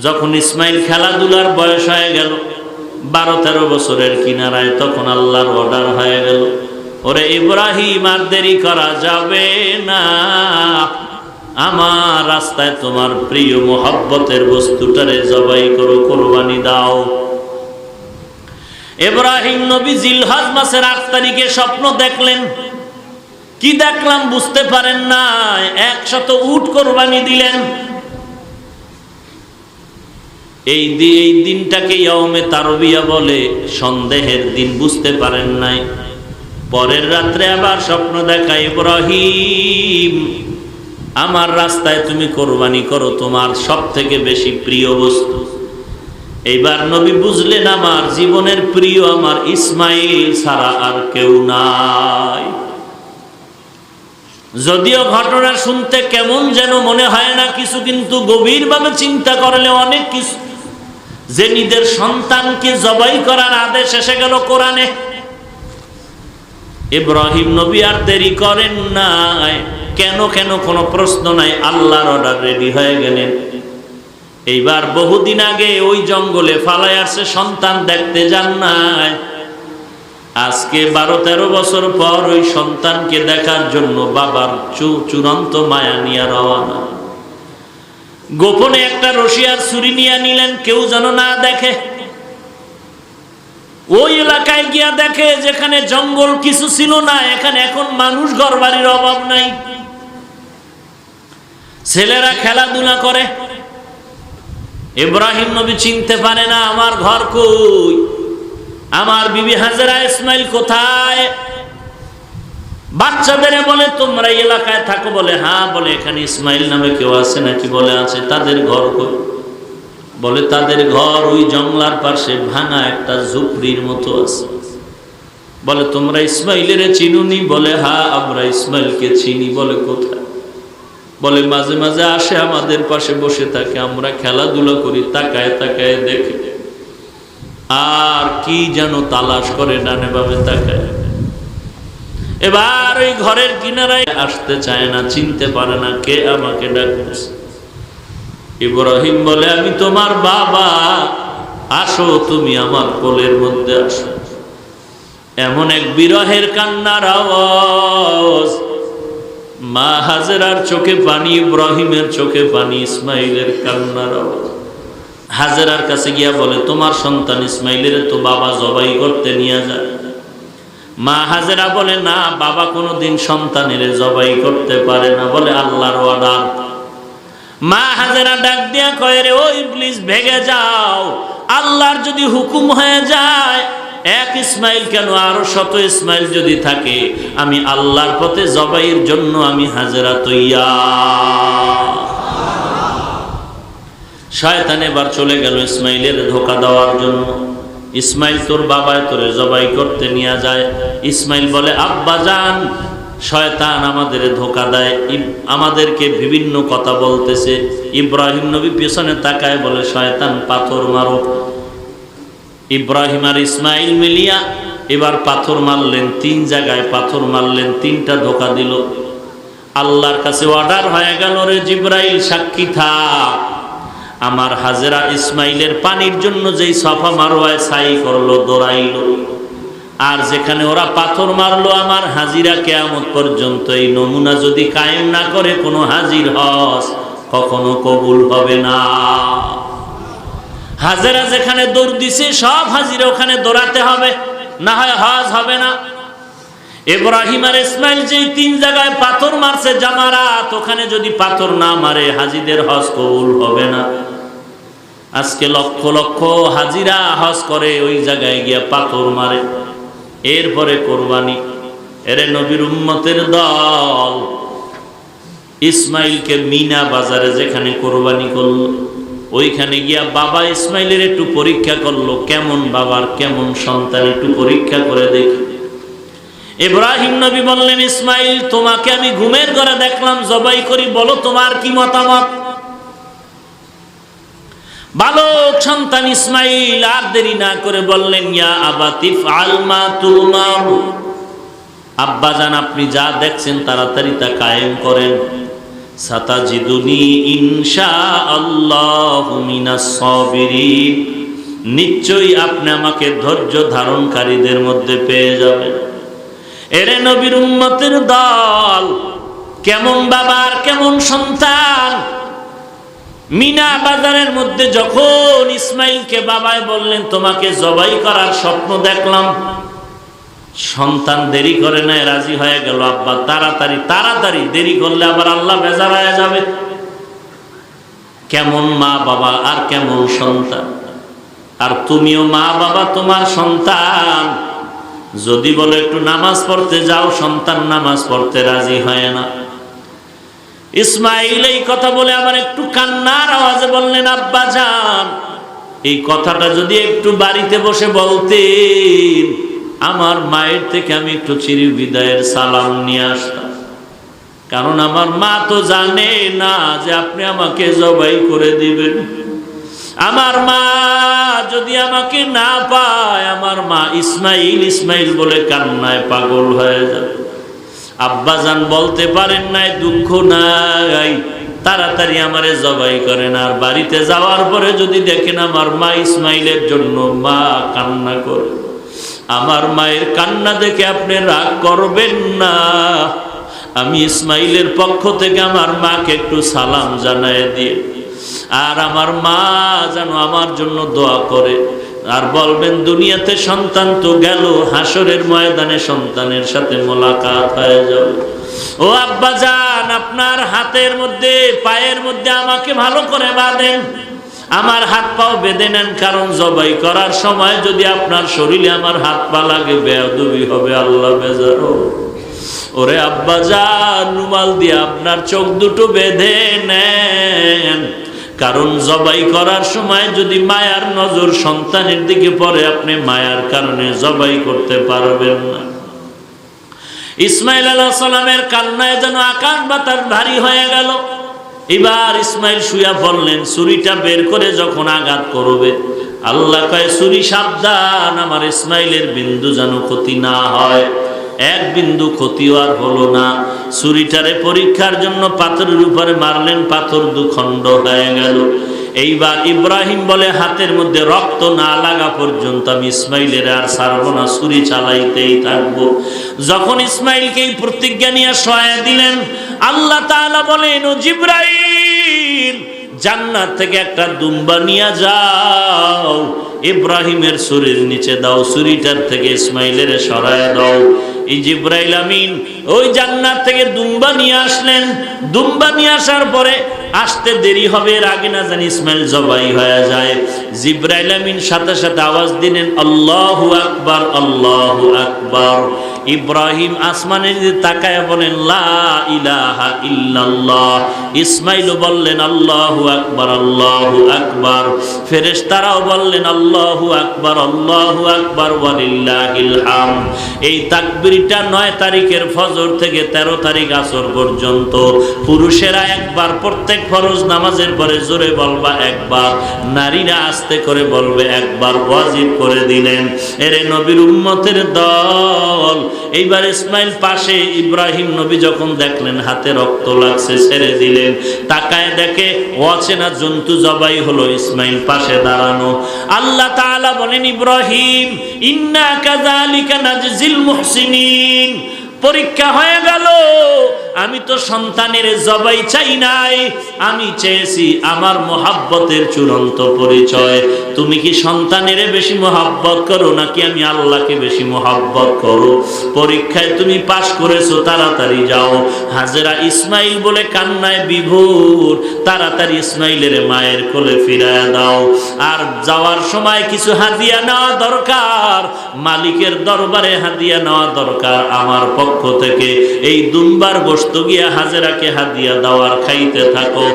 যখন ইসমাইল খেলাধুলার বয়স হয়ে গেল 12-13 বছরের কিনারায়, তখন আল্লাহর অর্ডার হয়ে গেল, ওরে ইব্রাহিম আর দেরি করা যাবে না, আমার রাস্তায় তোমার প্রিয় মোহাব্বতের বস্তুটারে জবাই করো, কোরবানি দাও। ইব্রাহিম নবী জিলহজ মাসের 8 তারিখে স্বপ্ন দেখলেন। কি দেখলাম বুঝতে পারেন না, 100 উট কোরবানি দিলেন। এই দিনটাকে ইয়াউমে তারবিয়া বলে, সন্দেহের দিন, বুঝতে পারেন নাই। পরের রাত্রে আবার স্বপ্ন দেখা, ইব্রাহিম আমার রাস্তায় তুমি কোরবানি করো তোমার সব থেকে বেশি প্রিয় বস্তু। এইবার নবী বুঝলেন আমার জীবনের প্রিয় আমার ইসমাইল ছাড়া আর কেউ নাই। যদিও ঘটনা শুনতে কেমন যেন মনে হয় না কিছু, কিন্তু গভীরভাবে চিন্তা করলে অনেক কিছু। যে নিজের সন্তানকে জবাই করার আদেশ এসে গেল কোরআনে, ইব্রাহিম নবী আর দেরি করেন নাই। কেন কোনো প্রশ্ন নাই, আল্লাহর অর্ডার রেডি হয়ে গেলেন। এইবার বহুদিন আগে ওই জঙ্গলে ফালায় আসছে, সন্তান দেখতে যান নাই। আজকে 12-13 বছর পর ওই সন্তানকে দেখার জন্য বাবার চূড়ান্ত মায়া নিয়ে রওনা। গোপনে একটা রশিয়ার ছুরি নিয়ে নিলেন, কেউ যেন না দেখে। ওই এলাকায় গিয়া দেখে যেখানে জঙ্গল কিছু ছিল না, এখানে এখন মানুষ ঘরবাড়ির অভাব নাই, ছেলেরা খেলাধুলা করে। ইব্রাহিম নবী চিনতে পারে না আমার ঘর কই, আমার বিবি হাজেরা ইসমাইল কোথায়। বাচ্চাদের বলে তোমরা এই এলাকায় থাকো, বলে হ্যাঁ। বলে এখানে ইসমাইল নামে কেউ আছে নাকি? বলে আছে। তাদের ঘর কই? বলে তাদের ঘর ওই জঙ্গলার পাশে ভাঙা একটা ঝুপড়ির মতো আছে। বলে তোমরা ইসমাইলের চিনুনি? বলে হ্যাঁ আমরা ইসমাইলকে চিনি। বলে কোথায়? বলে মাঝে মাঝে আসে আমাদের পাশে বসে থাকে, আমরা খেলাধুলা করি, তাকায় তাকায় দেখে, আর কি যেন তালাশ করে, ডানে বামে তাকায়। এবার ওই ঘরের কিনারায় আসতে চায় না, চিনতে পারে না কে আমাকে ডাকছে। ইব্রাহিম বলে আমি তোমার বাবা, আসো তুমি আমার কোলের মধ্যে আসো। এমন এক বিরহের কান্নার আওয়াজ, মা হাজেরার চোখে পানি, ইব্রাহিমের চোখে পানি, ইসমাইলের কান্নার আওয়াজ। হাজেরার কাছে গিয়া বলে তোমার সন্তান ইসমাইলের তো বাবা জবাই করতে নিয়ে যায়। মা হাজেরা বলে না, বাবা কোনোদিন সন্তানের জবাই করতে পারে না, বলে আল্লাহর অর্ডার। মা হাজেরা ডাক দিয়া কয় রে ও ইবলিস, ভেগে যাও, আল্লাহর যদি হুকুম হয়ে যায়, এক ইসমাইল কেন আরো 100 ইসমাইল যদি থাকে, আমি আল্লাহর পথে জবাইয়ের জন্য আমি হাজেরা তৈয়ার। শয়তান এবার চলে গেল ইসমাইলের ধোঁকা দেওয়ার জন্য। ইসমাইল তোর বাবায় তোরে জবাই করতে নিয়ে যায়। ইসমাইল বলে আব্বা জান, শয়তান আমাদের ধোঁকা দেয়, আমাদেরকে বিভিন্ন কথা বলতেছে। ইব্রাহিম নবী পেছনে তাকায় বলে শয়তান পাথর মারো। ইব্রাহিম আর ইসমাইল মিলিয়া এবার পাথর মারলেন, 3 জায়গায় পাথর মারলেন, 3টা ধোঁকা দিল। আল্লাহর কাছে অর্ডার হয়ে গেল, রে জিবরাইল সাক্ষী থাক, আমার হাজেরা ইসমাইলের পানির জন্য যেই সফা মারওয়ায় সাই করলো, দৌড়াইলো, আর যেখানে ওরা পাথর মারলো, আমার হাজিরা কিয়ামত পর্যন্ত এই নমুনা যদি কায়েম না করে, কোনো হাজির হজ কখনো কবুল হবে না। হাজেরা যেখানে দৌড় দিছে, সব হাজিরা ওখানে দৌড়াতে হবে, না হয় হজ হবে না। ইব্রাহিম আর ইসমাইল যেই 3 জায়গায় পাথর মারছে জামারাত, ওখানে যদি পাথর না মারে, হাজিদের হজ কবুল হবে না। আজকে লক্ষ লক্ষ হাজিরা হজ করে, ওই জায়গায় গিয়া পাথর মারে, এরপরে কোরবানি। এরে নবীর উম্মতের দল ইসমাইলকে মিনা বাজারে যেখানে কোরবানি করলো, ওইখানে গিয়া বাবা ইসমাইলের একটু পরীক্ষা করলো, কেমন বাবার কেমন সন্তান, একটু পরীক্ষা করে দেখি। ইব্রাহিম নবী বললেন ইসমাইল, তোমাকে আমি ঘুমের ঘরে দেখলাম জবাই করি, বলো তোমার কি মতামত। বালক সন্তান ইসমাইল আর দেরি না করে বললেন ইয়া আবাতি ফাল মা তুমার, আব্বা জান আপনি যা দেখছেন তাড়াতাড়ি তা কায়েম করেন। সাতাজিদুনি ইনশাআল্লাহু মিনাস সাবিরিন, নিশ্চয়ই আপনি আমাকে ধৈর্য ধারণকারীদের মধ্যে পেয়ে যাবেন। এরে নবীর উম্মতের দল, কেমন বাবার কেমন সন্তান। মিনা বাজারের মধ্যে যখন ইসমাইলকে বাবাই বললেন তোমাকে জবাই করার স্বপ্ন দেখলাম, সন্তান দেরি করে নাই, রাজি হয়ে গেল। আব্বা তাড়াতাড়ি তাড়াতাড়ি, দেরি করলে আবার আল্লাহ বেজার হয়ে যাবে। কেমন মা বাবা আর কেমন সন্তান। আর তুমিও মা বাবা, তোমার সন্তান যদি বলে একটু নামাজ পড়তে যাও, সন্তান নামাজ পড়তে রাজি হয় না। ইসমাইল এই কথা বলে আবার একটু কান্নার আওয়াজে বললেন আব্বা জান, এই কথাটা যদি একটু বাড়িতে বসে বলতেন, আমার মায়ের থেকে আমি একটু চির বিদায়ের সালাম নিয়ে আসতাম। কারণ আমার মা তো জানে না যে আপনি আমাকে জবাই করে দিবেন। আমার মা যদি আমাকে না পায়, আমার মা ইসমাইল ইসমাইল বলে কান্নায় পাগল হয়ে যাবে। আব্বাজান বলতে পারেন নাই, দুঃখ নাই, তাড়াতাড়ি আমারে জবাই করেন। আর বাড়িতে যাওয়ার পরে যদি দেখেন আমার মা ইসমাইলের জন্য মা কান্না করে, আমার মায়ের কান্না দেখে আপনি রাগ করবেন না। আমি ইসমাইলের পক্ষ থেকে আমার মাকে একটু সালাম জানায় দিয়ে, আর আমার মা যেন আমার জন্য দোয়া করে। আর বলবেন দুনিয়াতে সন্তান তো গেল, হাসরের ময়দানে সন্তানের সাথে মোলাকাত হয়ে যাবে। ও আব্বা জান, আপনার হাতের মধ্যে পায়ের মধ্যে আমাকে ভালো করে বাঁধেন, আমার হাত পাও বেঁধে নেন। কারণ জবাই করার সময় যদি আপনার শরীরে আমার হাত পা লাগে, বেয়াদবি হবে, আল্লাহ বেজার। ওরে আব্বা জান, রুমাল দিয়ে আপনার চোখ দুটো বেঁধে নেন। কারণ জবাই করার সময় যদি মায়ার নজর সন্তানের দিকে পড়ে, আপনি মায়ার কারণে জবাই করতে পারবেন না। ইসমাইল আলাইহিস সালামের কান্নায় যেন আকাশ বাতাস ভারী হয়ে গেল। এবার ইসমাইল শুয়া পড়লেন, ছুরিটা বের করে যখন আঘাত করবে, আল্লাহ কয় ছুরি সাবধান, আমার ইসমাইলের বিন্দু যেন ক্ষতি না হয়। এক বিন্দু ক্ষতিও আর হলো না। ছুরিটারে পরীক্ষার জন্য পাথরের উপরে মারলেন, পাথর দুখণ্ড হয়ে গেল। এইবার ইব্রাহিম বলে হাতের মধ্যে রক্ত না লাগা পর্যন্ত আমি ইসমাইলের আর ছাড়বো না, ছুরি চালাইতেই থাকবো। যখন ইসমাইলকে এই প্রতিজ্ঞা নিয়ে সহায় দিলেন, আল্লাহ তাআলা বলেন ও জিবরাইল, জান্নাত থেকে একটা দুম্বা নিয়ে যাও, ইব্রাহিমের ছুরির নিচে দাও, ছুরিটার থেকে ইসমাইলের সরায় দাও। এই জিবরাইল আমিন ওই জান্নাত থেকে দুম্বা নিয়ে আসলেন। দুম্বা নিয়ে আসার পরে আসতে দেরি হবে, এর আগে না জানি ইসমাইল জবাই হয়ে যায়। জিবরাইল আমিন সাথে সাথে আওয়াজ দিলেন আল্লাহু আকবার, আল্লাহু আকবার। ইব্রাহিম আসমানের দিকে তাকায় বলেন লা ইলাহা ইল্লাল্লাহ। ইসমাইলও বললেন আল্লাহু আকবার, আল্লাহু আকবার। ফেরেশতারাও বললেন আল্লাহু আকবার, আল্লাহু আকবার ওয়ালিল্লাহিল হামদ। এই তাকবীরটা 9 তারিখের ফজর থেকে 13 তারিখ আসর পর্যন্ত পুরুষেরা একবার, প্রত্যেক ফরজ নামাজের পরে জোরে বলবা একবার, নারীরা আস্তে করে বলবে একবার, ওয়াজিব করে দিলেন। এরে নবীর উম্মতের দল, এইবার ইসমাইল পাশে, ইব্রাহিম নবী যখন দেখলেন হাতে রক্ত লাগছে, ছেড়ে দিলেন। তাকায় দেখে অচেনা জন্তু জবাই হলো, ইসমাইল পাশে দাঁড়ানো। আল্লাহ তাআলা বলেন ইব্রাহিম ইন্না কাযালিকা নাজজিল মুহসিনিন, পরীক্ষা হয়ে গেল। আমি তো সন্তানের জবাই চাই নাই, আমি চেয়েছি আমার মোহাব্বতের চূড়ান্ত পরিচয়। তুমি কি সন্তানের বেশি মোহাব্বত করো নাকি আমি আল্লাহকে বেশি মোহাব্বত করো? পরীক্ষায় তুমি পাশ করেছো, তাড়াতাড়ি যাও। হাজেরা ইসমাইল বলে কান্নায় বিভোর, তাড়াতাড়ি ইসমাইলের মায়ের কোলে ফিরায়া দাও। আর যাওয়ার সময় কিছু হাদিয়া নেওয়া দরকার, মালিকের দরবারে হাদিয়া নেওয়া দরকার। আমার পক্ষ থেকে এই দুম্বার গোশত গিয়া হাজেরাকে হাদিয়া দাও আর খাইতে থাকো।